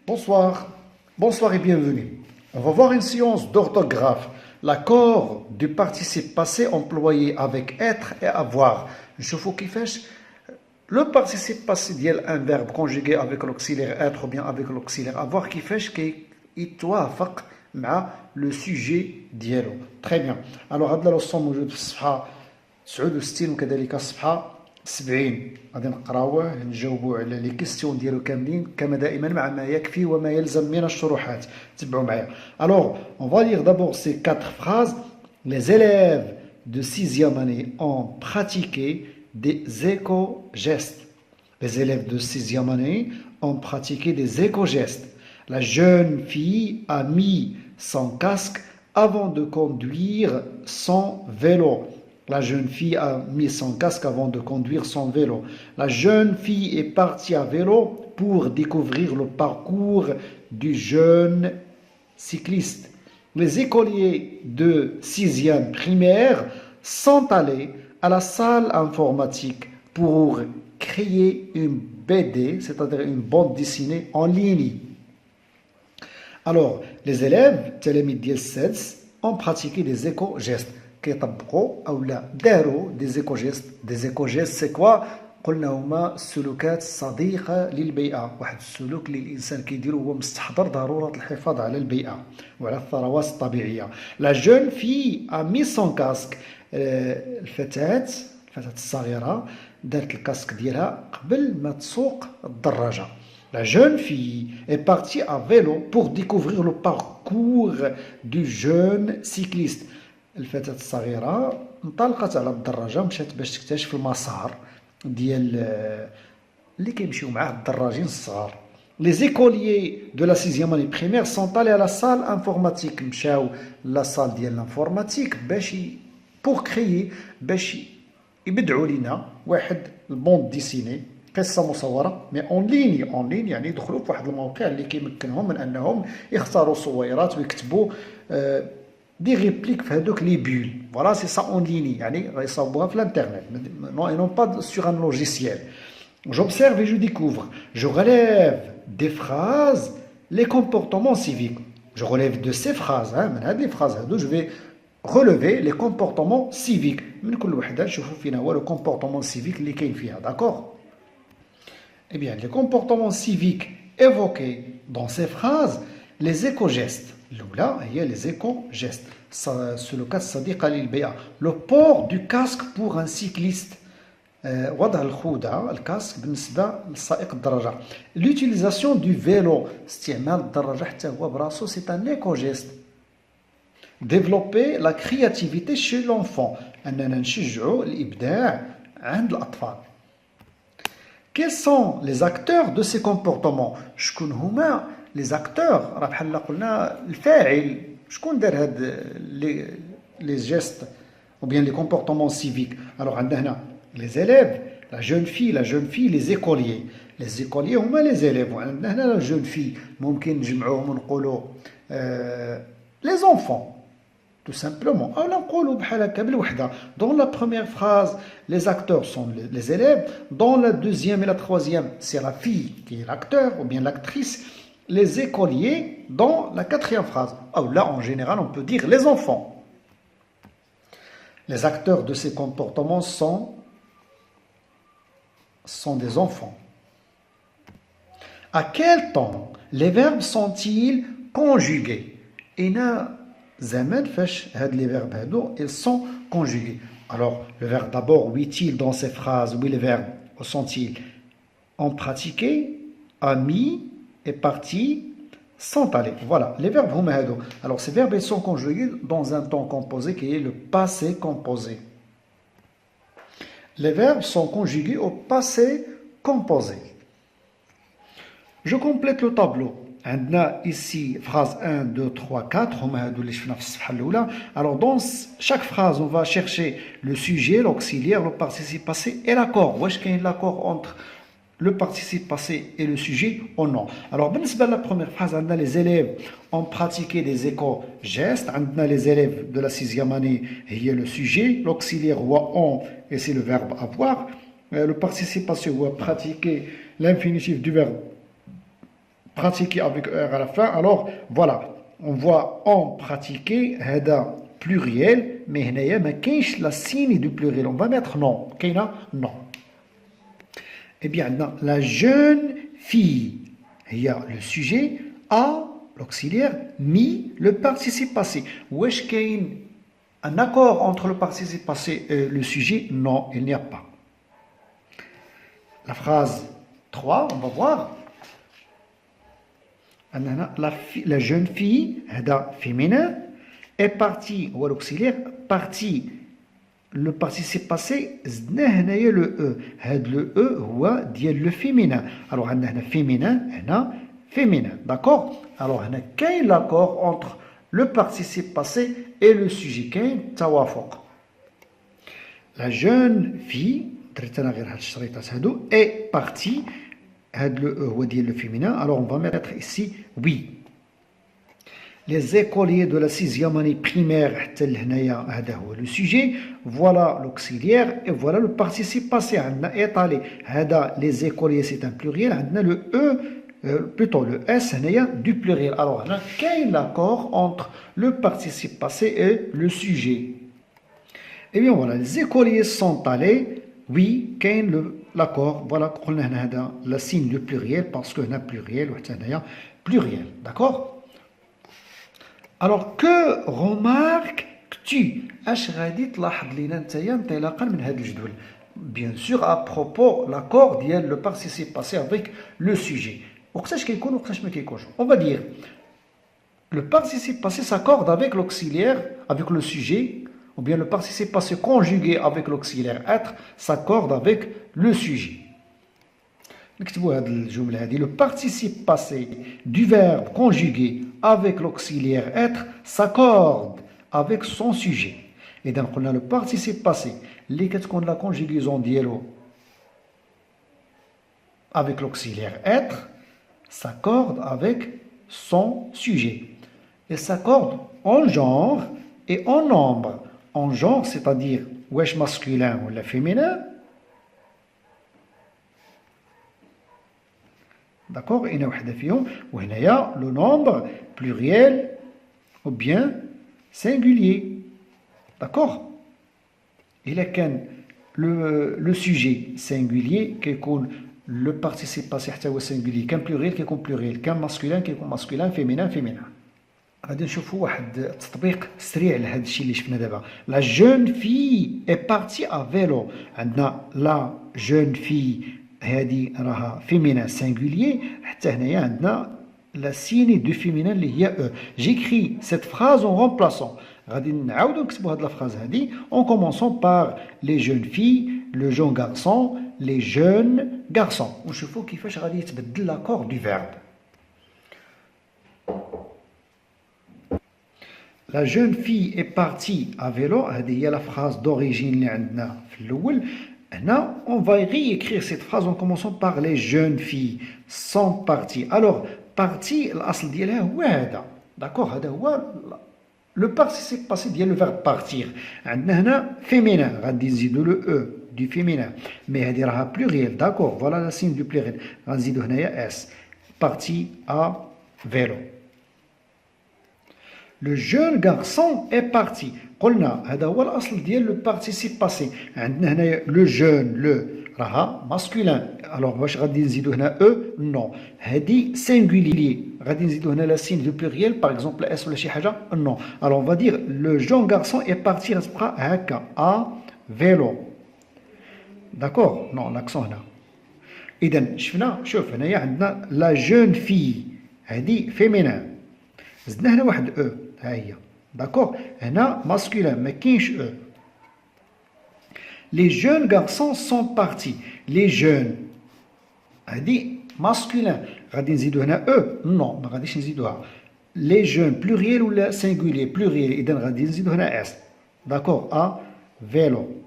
Bonsoir, bonsoir et bienvenue. On va voir une séance d'orthographe. L'accord du participe passé employé avec être et avoir. نشوفوا كيفاش le participe passé ديال un verbe conjugué avec l'auxiliaire être ou bien avec l'auxiliaire avoir كيفاش يتوافق مع le sujet ديالو. Très bien. Alors هذا الوصف موجود في الصفحة 69 وكذلك الصفحة 70. غادي نقراوه نجاوبوا على لي كيستيون ديالو كاملين كما دائما مع ما يكفي وما يلزم من الشروحات. تبعوا معايا. Alors, on va lire d'abord ces 4 phrases. Les élèves de 6e année ont pratiqué des éco-gestes. Les élèves de 6e année ont pratiqué des éco-gestes. La jeune fille a mis son casque avant de conduire son vélo. La jeune fille a mis son casque avant de conduire son vélo. La jeune fille est partie à vélo pour découvrir le parcours du jeune cycliste. Les écoliers de 6e primaire sont allés à la salle informatique pour créer une BD, c'est-à-dire une bande dessinée en ligne. Alors, les élèves, تلاميذ ديال السادس, ont pratiqué des éco-gestes. كيطبقوا او لا داروا des éco-gestes. Des éco-gestes c'est quoi؟ قلنا هما السلوكات الصديقه للبيئه، واحد السلوك اللي الانسان كيديرو هو مستحضر ضروره الحفاظ على البيئه وعلى الثروات الطبيعيه. La jeune fille a mis son casque. الفتاه الصغيره دارت الكاسك ديالها قبل ما تسوق الدراجه. La jeune fille est partie à vélo pour découvrir le parcours du jeune cycliste. الفتاة الصغيرة انطلقت على الدراجة مشات باش تكتشف المسار ديال اللي كيمشيو معاه الدراجين الصغار. Les écoliers de la 6e année primaire sont allés à la salle informatique. مشاو لا salle ديال الانفورماتيك باش pour créer باش يبدعوا لينا واحد البوند ديسيني قصه مصوره مي اون لين يعني يدخلوا في واحد الموقع اللي كيمكنهم من انهم يختاروا صويرات ويكتبوا دي ريبليك في هذوك لي بول. فوالا سي سا اون ليني يعني غيصاوبوها في الانترنت non pas sur un logiciel. J'observe et je découvre. Je relève des phrases les comportements civiques. Je relève de ces phrases من هاد لي phrases هادو je vais relever les comportements civiques. من كل وحده نشوفوا فينا هو le comportement civique اللي كاين فيها. D'accord? Eh bien, les comportements civiques évoqués dans ces phrases, les éco-gestes. L'oula, il y a les éco-gestes. C'est le cas صديقة للبيئة. Le port du casque pour un cycliste. وضع الخوذة الكاسك بالنسبة للسائق الدراجة. L'utilisation du vélo. استعمال الدراجة حتى هو براسو c'est un éco-geste. Développer la créativité chez l'enfant. أننا نشجعوا الإبداع عند الأطفال. Quels sont les acteurs de ces comportements؟ شكون هما les acteurs؟ راه بحال قلنا الفاعل. شكون دار هاد les gestes ou bien les comportements civiques؟ alors عندنا هنا les élèves, la jeune fille, les écoliers. Les écoliers هما les élèves. وعندنا هنا la jeune fille. ممكن نجمعوهم ونقولوا les enfants. Tout simplement. Dans la première phrase, les acteurs sont les élèves. Dans la deuxième et la troisième, c'est la fille qui est l'acteur ou bien l'actrice. Les écoliers dans la quatrième phrase. Là, en général, on peut dire les enfants. Les acteurs de ces comportements sont des enfants. À quel temps les verbes sont-ils conjugués? Zaman fash had les verbes hado, ils sont conjugués. Alors, le verbe d'abord, où est-il dans ces phrases? Où les verbes sont-ils? Ont pratiqué, a mis, est parti, sont allés. Voilà, les verbes huma hado. Alors, ces verbes ils sont conjugués dans un temps composé qui est le passé composé. Les verbes sont conjugués au passé composé. Je complète le tableau. عندنا ici phrase 1, 2, 3, 4 هما هادو اللي شفنا في الصفحة الأولى. Alors dans chaque phrase on va chercher le sujet, l'auxiliaire, le participe passé et l'accord. واش كاين l'accord entre le participe passé et le sujet ou non. Alors بالنسبة la première phrase عندنا les élèves ont pratiqué des éco-gestes. عندنا les élèves de la 6e année هي le sujet, l'auxiliaire هو ont et c'est le verbe avoir. Le participe passé هو pratiquer, l'infinitif du verbe pratiquer avec R à la fin. Alors, voilà. On voit en pratiquer, هذا pluriel, mais هنايا ما كاينش la signe du pluriel. On va mettre non. كاينه non. Eh bien, عندنا la jeune fille. Il y a le sujet, a l'auxiliaire, mis le participe passé. واش كاين un accord entre le participe passé et le sujet? Non, il n'y a pas. La phrase 3, on va voir. La jeune fille, féminin, est partie, ou l'auxiliaire, partie. Le participe passé, le E. Le E, c'est le féminin. Alors, on a féminin, on a féminin. D'accord? Alors, on a quel accord entre le participe passé et le sujet? Quel tawafuk? La jeune fille, est partie. Le féminin. Alors, on va mettre ici oui. Les écoliers de la 6e année primaire, le sujet, voilà l'auxiliaire et voilà le participe passé. Les écoliers, c'est un pluriel. Le E, plutôt le S, du pluriel. Alors, quel est l'accord entre le participe passé et le sujet? Eh bien, voilà, les écoliers sont allés. Oui, quel est l'accord? Voilà, on a le signe du pluriel parce qu'on a pluriel ou pluriel. D'accord? Alors, que remarques-tu? Bien sûr, à propos, l'accord le participe passé avec le sujet. On va dire, le participe passé s'accorde avec l'auxiliaire, avec le sujet, ou bien le participe passé conjugué avec l'auxiliaire être s'accorde avec le sujet. Le participe passé du verbe conjugué avec l'auxiliaire être s'accorde avec son sujet. Et donc on a le participe passé, les la conjugaison diélo avec l'auxiliaire être s'accorde avec son sujet. Et s'accorde en genre et en nombre. En genre, c'est-à-dire wesh masculin ou la féminin. D'accord? Il y a le nombre pluriel ou bien singulier. D'accord? Il y a le sujet singulier qui est le participe passé singulier, qu'un pluriel qui est pluriel, qu'un masculin qui est masculin, féminin, féminin. غادي نشوفوا واحد التطبيق سريع لهذا الشيء اللي شفنا دابا. La jeune fille est partie à vélo. عندنا la jeune fille هذه راها féminin singulier. حتى هنايا عندنا la signe du féminin اللي هي e. J'écris cette phrase en remplaçant. غادي نعاودوا نكتبوا هذه الفراز هذه en commençant par les jeunes filles, le jeune garçon, les jeunes garçons. ونشوفوا كيفاش غادي يتبدل l'accord du verbe. La jeune fille est partie à vélo. Il y a la phrase d'origine. On va réécrire cette phrase en commençant par les jeunes filles sont parties. Alors, partie, l'asl ديالها هو هذا. D'accord, هذا هو le participe passé ديال le verbe partir. عندنا هنا féminin. غادي نزيدوا le e du féminin. Mais هذه راها pluriel. D'accord, voilà le signe du pluriel. غادي نزيدوا هنايا s. Partie à vélo. Le jeune garçon est parti. قلنا هذا هو الأصل ديال le participe passé. عندنا هنا le jeune le راها masculin. Alors واش غادي نزيدو هنا e? Non. هذه singulier. غادي نزيدو هنا la signe du pluriel par exemple s ولا شي حاجة? Non. Alors on va dire le jeune garçon est parti غتبقى هكا à vélo. D'accord? Non, l'accent هنا. إذا شفنا شوف هنايا عندنا la jeune fille هذه féminin. زدنا هنا واحد e. D'accord? هنا masculin, mais كاينش e. Les jeunes garçons sont partis. Les jeunes هذه masculin. غادي نزيدو هنا e? Non, ما غاديش نزيدوها. Les jeunes pluriel ولا singulier? Pluriel. إذا غادي نزيدو هنا s. D'accord? À vélo.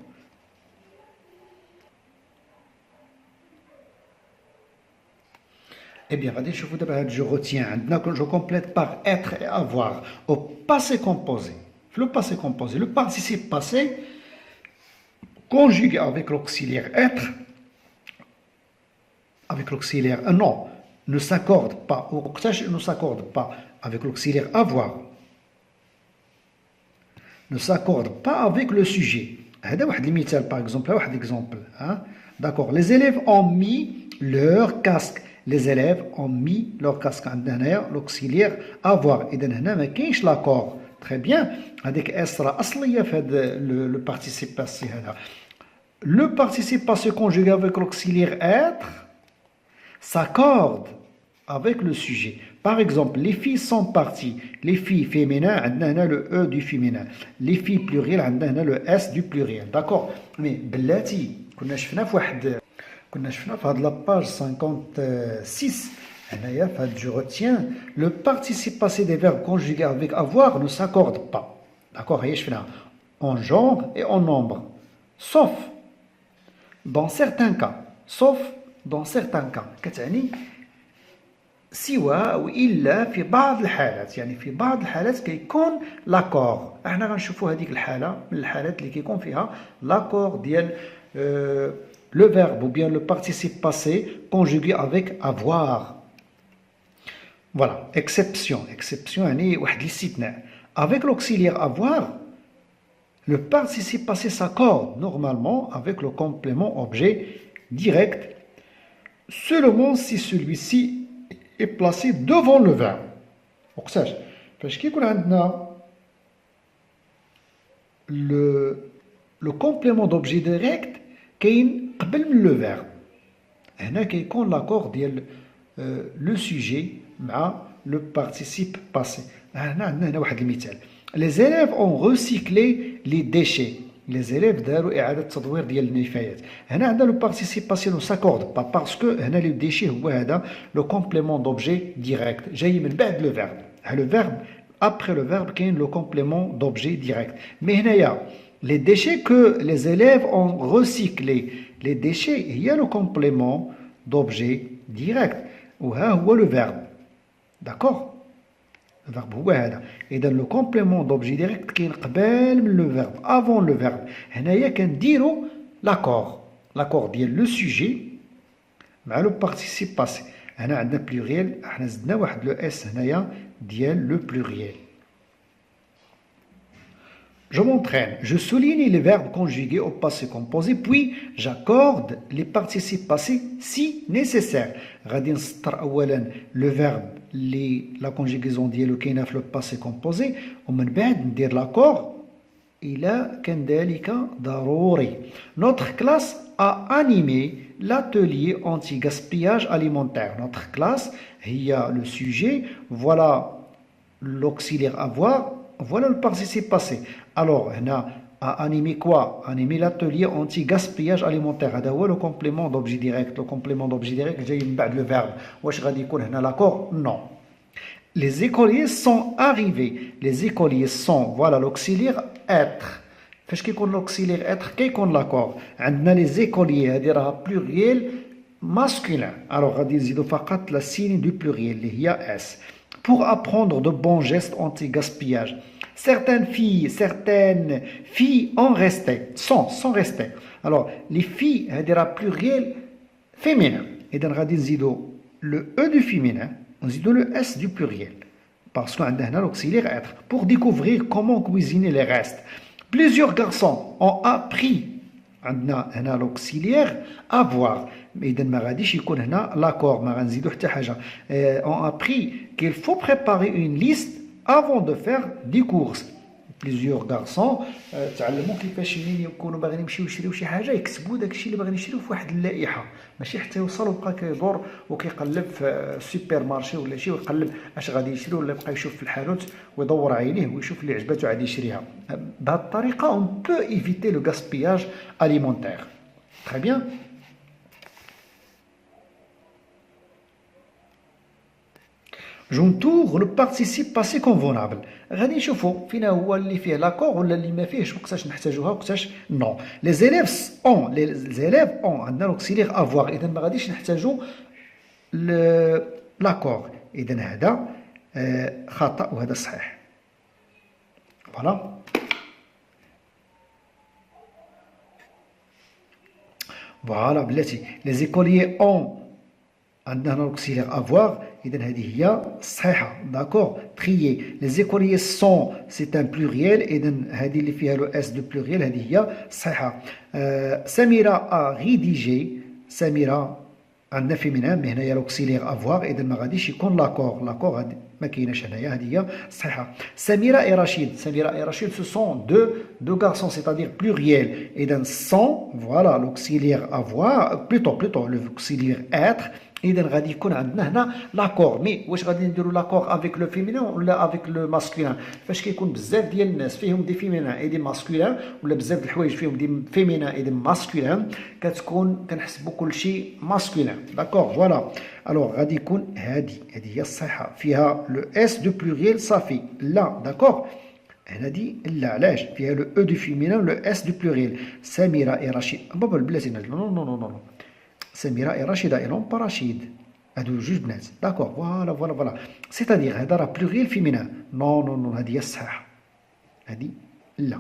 Eh bien, je retiens, je complète par être et avoir au passé composé. Le passé composé, le participe passé conjugué avec l'auxiliaire être, avec l'auxiliaire non, ne s'accorde pas, وقتاش ne s'accorde pas avec l'auxiliaire avoir, ne s'accorde pas avec le sujet. هذا واحد المثال par exemple, واحد exemple, hein? D'accord, les élèves ont mis leur casque. Les élèves ont mis leur casque. عندنا هنايا l'auxiliaire avoir. إذا هنا ما كاينش l'accord. Très bien. هذيك اس راه أصلية في هذا le participe passé هذا. Le participe passé conjugué avec l'auxiliaire être s'accorde avec le sujet. Par exemple, les filles sont parties. Les filles féminines, عندنا هنا le E du féminin. Les filles pluriel, عندنا هنا le S du pluriel. D'accord. Mais بلاتي كنا شفنا في واحد في هاد لاباج 56 هنايا في هاد je retiens le participe passé des verbes conjugués avec avoir ne s'accorde pas. D'accord. هي شفنا en genre et en nombre. Sauf dans certains cas. كتعني سوى أو إلا في بعض الحالات. يعني في بعض الحالات كيكون لاكور. احنا غنشوفوا هذيك الحالة من الحالات اللي كيكون فيها لاكور ديال le verbe ou bien le participe passé conjugué avec avoir. Voilà, exception يعني واحد الاستثناء. Avec l'auxiliaire avoir, le participe passé s'accorde normalement avec le complément objet direct seulement si celui-ci est placé devant le verbe. وقتاش فاش كيكون عندنا le complément d'objet direct كاين قبل من le verbe. هنا كيكون l'accord ديال le sujet مع le participe passé. هنا عندنا واحد المثال. Les élèves ont recyclé les déchets. Les élèves داروا إعادة تدوير ديال النفايات. هنا عندنا le participe passé ne s'accorde pas parce que هنا le déchet هو هذا le complément d'objet direct جاي من بعد le verbe. Le verbe après le verbe كاين le complément d'objet direct. Mais هنايا les déchets que les élèves ont recyclés. Les déchets il y a le complément d'objet direct. وها هو le verbe. D'accord. Le verbe هو هذا. إذا le complément d'objet direct كاين قبال من le verbe, avant le verbe. هنايا كنديروا l'accord ديال le sujet مع le participe passé. هنا عندنا pluriel, احنا زدنا واحد le s هنايا ديال le pluriel. Je m'entraîne. Je souligne les verbes conjugués au passé composé, puis j'accorde les participes passés si nécessaire. غادي نسطر أولا le verbe la conjugaison ديالو كاينة في le passé composé ومن بعد ندير l'accord إلا كان ذلك ضروري. Notre classe a animé l'atelier anti-gaspillage alimentaire. Notre classe هي le sujet, voilà l'auxiliaire avoir, voilà le participe passé. Alors, on a animé quoi? Animé l'atelier anti-gaspillage alimentaire. هذا هو le complément d'objet direct. Le complément d'objet direct جاي من بعد le verbe. واش غادي يكون هنا l'accord? Non. Les écoliers sont arrivés. Les écoliers sont, voilà l'auxiliaire être. فاش كيكون l'auxiliaire être كيكون l'accord. عندنا les écoliers هذه راها pluriel masculin. Alors غادي نزيدو فقط la signe du pluriel اللي هي s. Pour apprendre de bons gestes anti-gaspillage. Certaines filles ont resté, sont restées. Alors, les filles, هذه راه pluriel féminin. إذا غادي نزيدو le E du féminin, نزيدو le S du pluriel. Parce qu'on a هنا l'auxiliaire être. Pour découvrir comment cuisiner les restes. Plusieurs garçons ont appris. عندنا هنا l'auxiliaire avoir. إذا ما غاديش يكون هنا l'accord, ما غنزيدو حتى حاجة. ont appris qu'il faut préparer une liste avant de faire des courses. Plusieurs garçons تعلموا كيفاش منين يكونوا باغيين يمشيو يشريو شي حاجه يكتبوا داك الشيء اللي باغيين يشريو في واحد اللائحه ماشي حتى يوصل وبقى كيدور وكيقلب في السوبر مارشي ولا شي ويقلب اش غادي يشري ولا يبقى يشوف في الحانوت ويدور عينيه ويشوف اللي عجبته عاد يشريها. بهذه الطريقه on peut éviter le gaspillage alimentaire. Très bien. J'entoure le participe passé convenable. غادي نشوفوا فينا هو اللي فيه لاكور ولا اللي ما فيهش وقتاش نحتاجوها وقتاش نو. Les élèves ont عندنا l'auxiliaire avoir. إذا ما غاديش نحتاجو لاكور. إذا هذا خطأ وهذا صحيح. Voilà. Voilà بلاتي. Les écoliers ont عندنا هنا l'auxiliaire avoir إذا هذه هي صحيحة. d'accord. trier les écoliers sont c'est un pluriel إذا هذه اللي فيها le s de pluriel هذه هي صحيحة. سميرة a rédigé. سميرة عندنا féminin mais هنايا l'auxiliaire avoir إذا ما غاديش يكون لاكور. لاكور ما كايناش هنايا هذه هي صحيحة. سميرة et Rachid. سميرة et Rachid ce sont deux garçons c'est-à-dire pluriel. إذا sont voilà l'auxiliaire avoir plutôt l'auxiliaire être. إذا غادي يكون عندنا هنا لاكور. مي واش غادي نديرو لاكور افيك لو فيمينين ولا افيك لو ماسكولين؟ فاش كيكون بزاف ديال الناس فيهم دي فيمينين اي دي ماسكولين ولا بزاف د الحوايج فيهم دي فيمينين اي دي ماسكولين كتكون كنحسبوا كلشي ماسكولين. داكور فوالا. الوغ غادي يكون هذه هي الصحيحه فيها لو اس دو بلوريال صافي. لا داكور هنا دي لا علاش فيها لو او دو فيمينين لو اس دو بلوريال. سميره اي رشيد بابا البلاتي نو نو نو نو سميرة et Rachida et non pas Rachid. هادو جوج بنات. داكور فوالا سيتادير هذا راه بلوريال فيمينان. نو هادي هي الصحيحة. هادي لا.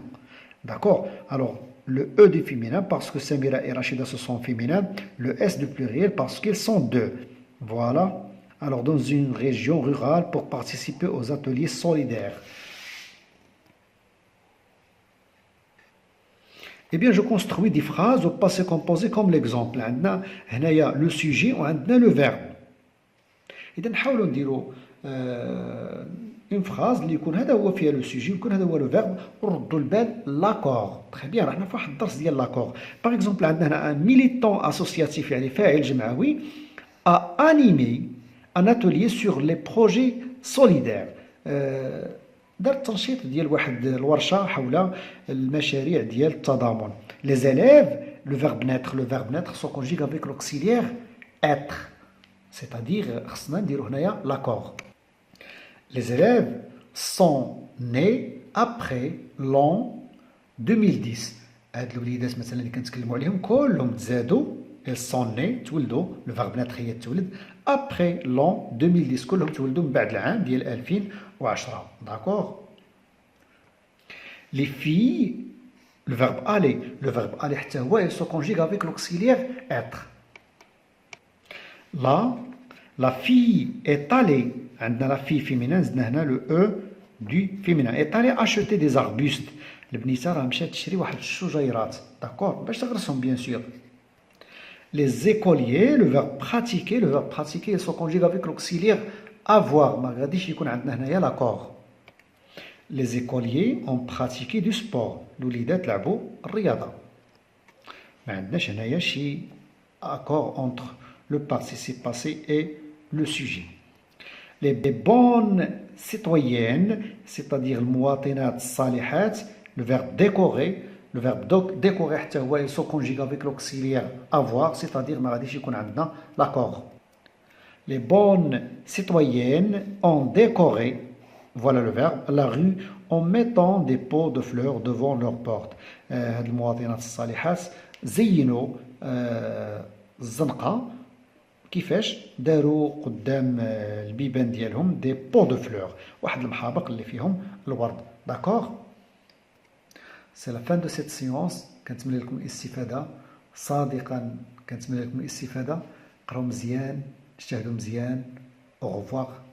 داكور. الوغ le E du féminin parce que Samira et Rachida ce sont féminins. Le S du pluriel parce qu'ils sont deux. Voilà. Alors dans une région rurale pour participer aux ateliers solidaires. Eh bien, je construis des phrases au passé composé comme l'exemple. عندنا هنايا le sujet وعندنا le verbe. إذا نحاولوا نديروا une phrase اللي يكون هذا هو فيها le sujet ويكون هذا هو le verbe ونردوا البال l'accord. Très bien. راحنا في واحد الدرس ديال l'accord. Par exemple عندنا هنا un militant associatif يعني فاعل جمعوي a animé un atelier sur les projets solidaires. دار تنشيط ديال واحد الورشه حول المشاريع ديال التضامن. Les élèves, le verbe naître se conjugue avec l'auxiliaire être. C'est-à-dire خصنا نديرو هنايا l'accord. Les élèves sont nés après l'an 2010. هاد الوليدات مثلا اللي كنتكلموا عليهم كلهم تزادوا ils sont nés تولدوا le verbe naître هي تولد après l'an 2010 كلهم تولدوا من بعد العام ديال 2010. D'accord. Les filles, le verbe aller حتى هو il se conjugue avec l'auxiliaire être. La fille est allée عندنا la fille féminin زدنا هنا le e du féminin est allée acheter des arbustes. البنيته راه مشات تشري واحد الشجيرات. داكور باش تغرسهم بيان سور. Les écoliers, le verbe pratiquer il se conjugue avec l'auxiliaire avoir. ما غاديش يكون عندنا هنايا l'accord. Les écoliers ont pratiqué du sport. الوليدات لعبوا الرياضة. ما عندناش هنايا شي accord entre le participe passé et le sujet. Les bonnes citoyennes, c'est-à-dire المواطنات الصالحات, le verbe décorer. Le verbe décorer حتى هو il se conjugue avec l'auxiliaire avoir, c'est-à-dire ما غاديش يكون عندنا l'accord. Les bonnes citoyennes ont décoré, voilà le verbe, la rue en mettant des pots de fleurs devant leur porte. هاد المواطنات الصالحات زينوا الزنقة كيفاش داروا قدام البيبان ديالهم دي بو دو فلور واحد المحابق اللي فيهم الورد. داكور. سي لا فان دو سيت سيونس. كنتمنى لكم الاستفاده صادقا. كنتمنى لكم الاستفاده. قراو مزيان اجتهدوا مزيان. او revoir.